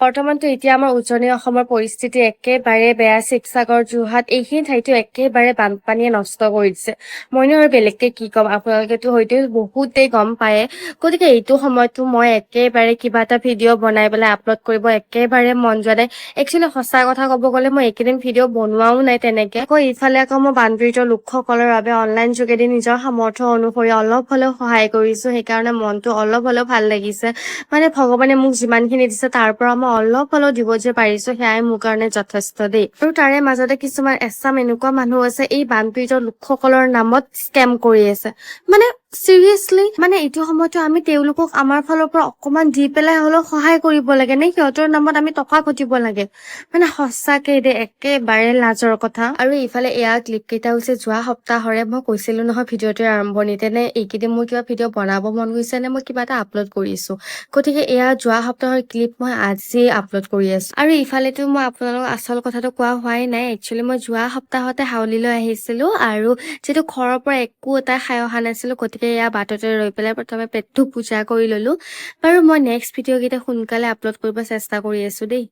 বৰ্তমানতো এতিয়া আমাৰ উজনি অসমৰ পৰিস্থিতি একেবাৰে বেয়া। শিৱসাগৰ, যোৰহাট এইখিনি ঠাইতো একেবাৰে বানপানীয়ে নষ্ট কৰি দিছে। মইনো আৰু বেলেগকে কি ক'ম, আপোনালোকেতো হয়তো বহুতেই গম পায়ে। গতিকে এইটো সময়তো মই একেবাৰে কিবা এটা ভিডিঅ' বনাই পেলাই আপলোড কৰিব একেবাৰে মন যোৱা নাই। একচুৱেলি সঁচা কথা ক'ব গ'লে মই এইকেইদিন ভিডিঅ' বনোৱাও নাই তেনেকে। ইফালে আকৌ মই বানপীড়িত লোকসকলৰ বাবে অনলাইন যোগেদি নিজৰ সামৰ্থ্য অনুসৰি অলপ হ'লেও সহায় কৰিছো। সেইকাৰণে মনটো অলপ হ'লেও ভাল লাগিছে। মানে ভগৱানে মোক যিমানখিনি দিছে তাৰ পৰা মই অলপ হ'লেও দিব যে পাৰিছো, সেয়াই মোৰ কাৰণে যথেষ্ট দেই। আৰু তাৰে মাজতে কিছুমান এচাম এনেকুৱা মানুহ আছে, এই বানপীড়িত লোকসকলৰ নামত স্কেম কৰি আছে। মানে চিৰিয়াছলি, মানে এইটো সময়তো আমি তেওঁলোকক আমাৰ ফালৰ পৰা অকমান দি পেলাই হ'লেও সহায় কৰিব লাগে নে সিহঁতৰ নামত আমি টকা ঘটিব লাগে? মানে সঁচাকে দে, একেবাৰে লাজৰ কথা। আৰু ইফালে এয়া ক্লিপ কেইটা হৈছে যোৱা সপ্তাহৰে। মই কৈছিলো নহয় ভিডিঅ'টোৰ আৰম্ভণিতে, নে এইকেইদিন মোৰ কিবা ভিডিঅ' বনাব মন গৈছে নে মই কিবা এটা আপলোড কৰিছো। গতিকে এয়া যোৱা সপ্তাহৰ ক্লিপ মই আজি আপলোড কৰি আছো। আৰু ইফালেতো মই আপোনালোকক আচল কথাটো কোৱা হোৱাই নাই। একচুৱেলি মই যোৱা সপ্তাহতে হাউলিলৈ আহিছিলো আৰু যিহেতু ঘৰৰ পৰা একো এটা খাই অহা নাছিলো, গতিকে এয়া বাটতে ৰৈ পেলাই প্ৰথমে পেটটো পূজা কৰি ললো। বাৰু মই নেক্সট ভিডিঅ' কেইটা সোনকালে আপলোড কৰিব চেষ্টা কৰি আছো দেই।